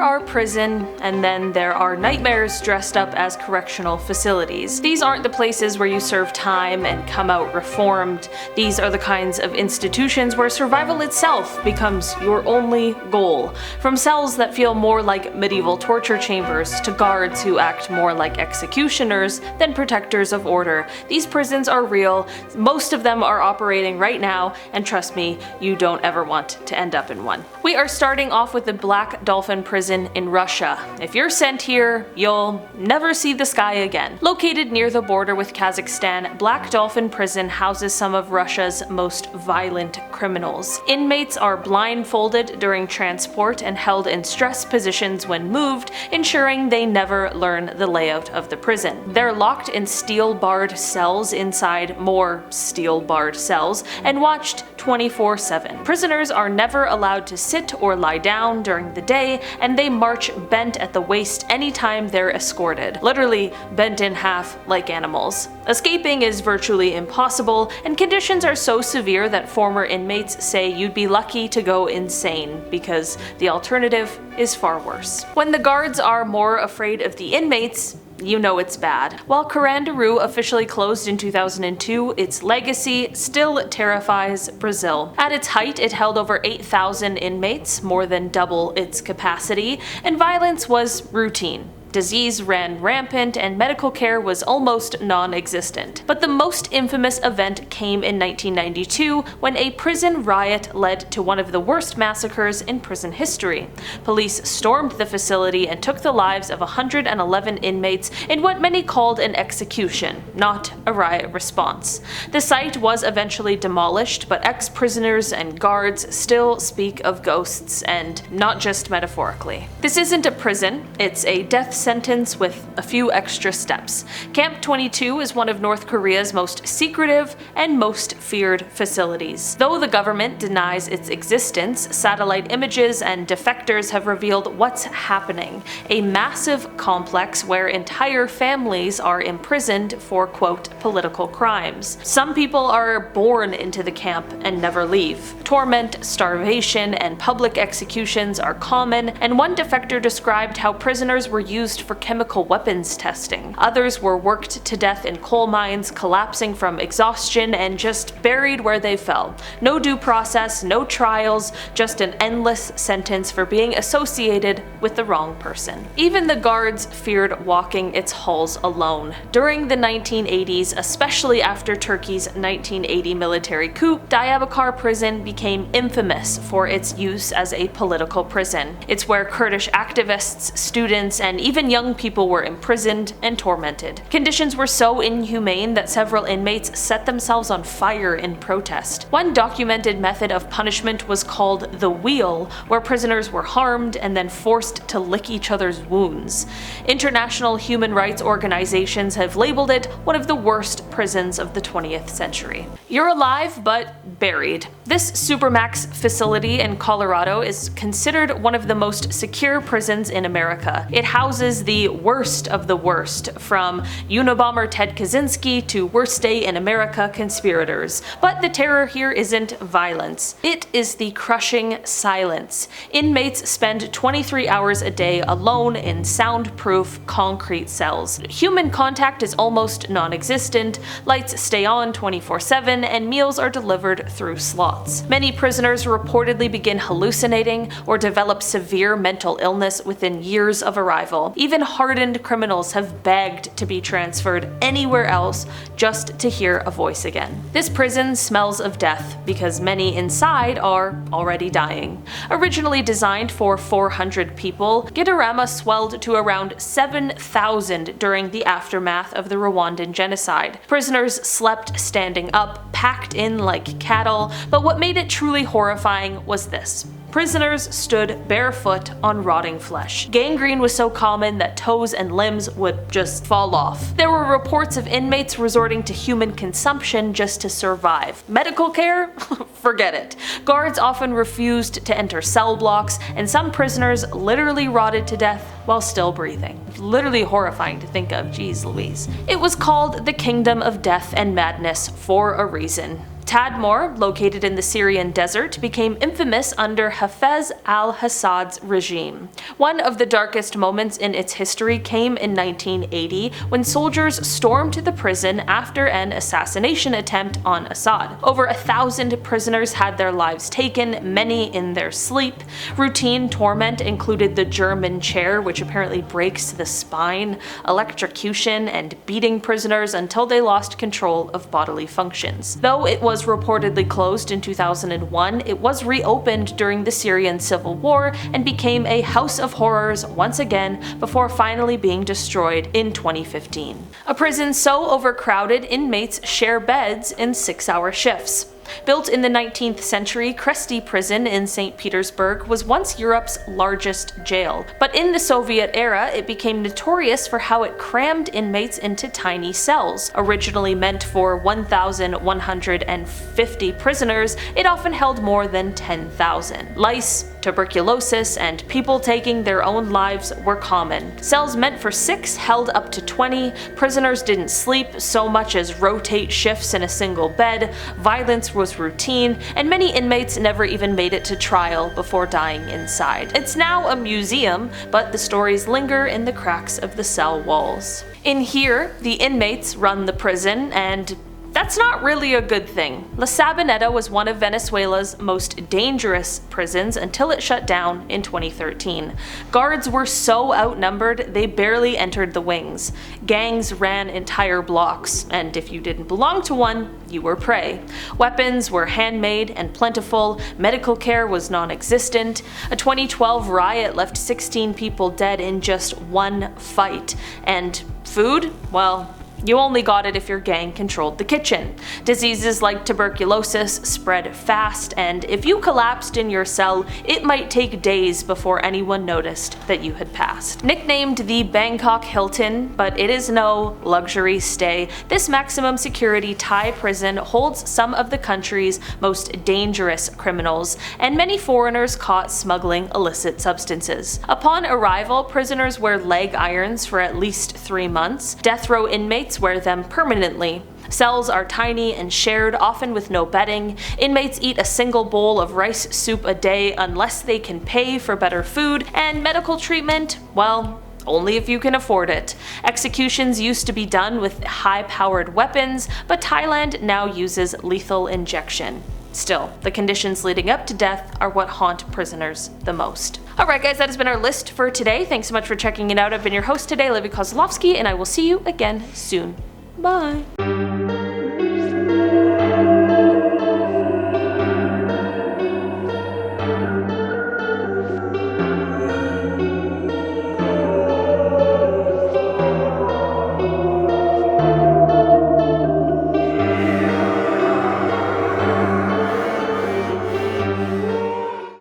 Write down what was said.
There are prison, and then there are nightmares dressed up as correctional facilities. These aren't the places where you serve time and come out reformed. These are the kinds of institutions where survival itself becomes your only goal. From cells that feel more like medieval torture chambers to guards who act more like executioners than protectors of order, these prisons are real. Most of them are operating right now, and trust me, you don't ever want to end up in one. We are starting off with the Black Dolphin prison in Russia. If you're sent here, you'll never see the sky again. Located near the border with Kazakhstan, Black Dolphin prison houses some of Russia's most violent criminals. Inmates are blindfolded during transport and held in stress positions when moved, ensuring they never learn the layout of the prison. They're locked in steel-barred cells inside more steel-barred cells and watched 24/7. Prisoners are never allowed to sit or lie down during the day, and they march bent at the waist anytime they're escorted, literally bent in half like animals. Escaping is virtually impossible, and conditions are so severe that former inmates say you'd be lucky to go insane, because the alternative is far worse. When the guards are more afraid of the inmates, you know it's bad. While Carandiru officially closed in 2002, its legacy still terrifies Brazil. At its height, it held over 8,000 inmates, more than double its capacity, and violence was routine. Disease ran rampant, and medical care was almost non-existent. But the most infamous event came in 1992, when a prison riot led to one of the worst massacres in prison history. Police stormed the facility and took the lives of 111 inmates in what many called an execution, not a riot response. The site was eventually demolished, but ex-prisoners and guards still speak of ghosts, and not just metaphorically. This isn't a prison, it's a death sentence with a few extra steps. Camp 22 is one of North Korea's most secretive and most feared facilities. Though the government denies its existence, satellite images and defectors have revealed what's happening. A massive complex where entire families are imprisoned for, quote, political crimes. Some people are born into the camp and never leave. Torment, starvation, and public executions are common, and one defector described how prisoners were used for chemical weapons testing. Others were worked to death in coal mines, collapsing from exhaustion and just buried where they fell. No due process, no trials, just an endless sentence for being associated with the wrong person. Even the guards feared walking its halls alone. During the 1980s, especially after Turkey's 1980 military coup, Diyarbakır prison became infamous for its use as a political prison. It's where Kurdish activists, students, and even young people were imprisoned and tormented. Conditions were so inhumane that several inmates set themselves on fire in protest. One documented method of punishment was called the wheel, where prisoners were harmed and then forced to lick each other's wounds. International human rights organizations have labeled it one of the worst prisons of the 20th century. You're alive, but buried. This Supermax facility in Colorado is considered one of the most secure prisons in America. It houses the worst of the worst, from Unabomber Ted Kaczynski to Worst Day in America conspirators. But the terror here isn't violence. It is the crushing silence. Inmates spend 23 hours a day alone in soundproof concrete cells. Human contact is almost non-existent, lights stay on 24/7, and meals are delivered through slots. Many prisoners reportedly begin hallucinating or develop severe mental illness within years of arrival. Even hardened criminals have begged to be transferred anywhere else just to hear a voice again. This prison smells of death because many inside are already dying. Originally designed for 400 people, Gitarama swelled to around 7,000 during the aftermath of the Rwandan genocide. Prisoners slept standing up, packed in like cattle, but what made it truly horrifying was this. Prisoners stood barefoot on rotting flesh. Gangrene was so common that toes and limbs would just fall off. There were reports of inmates resorting to human consumption just to survive. Medical care? Forget it. Guards often refused to enter cell blocks, and some prisoners literally rotted to death while still breathing. Literally horrifying to think of, geez Louise. It was called the Kingdom of Death and Madness for a reason. Tadmor, located in the Syrian desert, became infamous under Hafez al-Assad's regime. One of the darkest moments in its history came in 1980 when soldiers stormed the prison after an assassination attempt on Assad. Over 1,000 prisoners had their lives taken, many in their sleep. Routine torment included the German chair, which apparently breaks the spine, electrocution, and beating prisoners until they lost control of bodily functions. Though it was reportedly closed in 2001, it was reopened during the Syrian civil war and became a house of horrors once again before finally being destroyed in 2015. A prison so overcrowded, inmates share beds in 6-hour shifts. Built in the 19th century, Kresty prison in St. Petersburg was once Europe's largest jail, but in the Soviet era it became notorious for how it crammed inmates into tiny cells. Originally meant for 1,150 prisoners, it often held more than 10,000. Lice, tuberculosis, and people taking their own lives were common. Cells meant for 6 held up to 20, prisoners didn't sleep so much as rotate shifts in a single bed, violence was routine, and many inmates never even made it to trial before dying inside. It's now a museum, but the stories linger in the cracks of the cell walls. In here, the inmates run the prison, and that's not really a good thing. La Sabaneta was one of Venezuela's most dangerous prisons until it shut down in 2013. Guards were so outnumbered they barely entered the wings. Gangs ran entire blocks, and if you didn't belong to one, you were prey. Weapons were handmade and plentiful, medical care was non-existent. A 2012 riot left 16 people dead in just one fight. And food? Well, you only got it if your gang controlled the kitchen. Diseases like tuberculosis spread fast, and if you collapsed in your cell, it might take days before anyone noticed that you had passed. Nicknamed the Bangkok Hilton, but it is no luxury stay, this maximum security Thai prison holds some of the country's most dangerous criminals, and many foreigners caught smuggling illicit substances. Upon arrival, prisoners wear leg irons for at least 3 months. Death row inmates wear them permanently. Cells are tiny and shared, often with no bedding. Inmates eat a single bowl of rice soup a day unless they can pay for better food, and medical treatment, well, only if you can afford it. Executions used to be done with high-powered weapons, but Thailand now uses lethal injection. Still, the conditions leading up to death are what haunt prisoners the most. Alright guys, that has been our list for today. Thanks so much for checking it out. I've been your host today, Livy Kozlovsky, and I will see you again soon. Bye!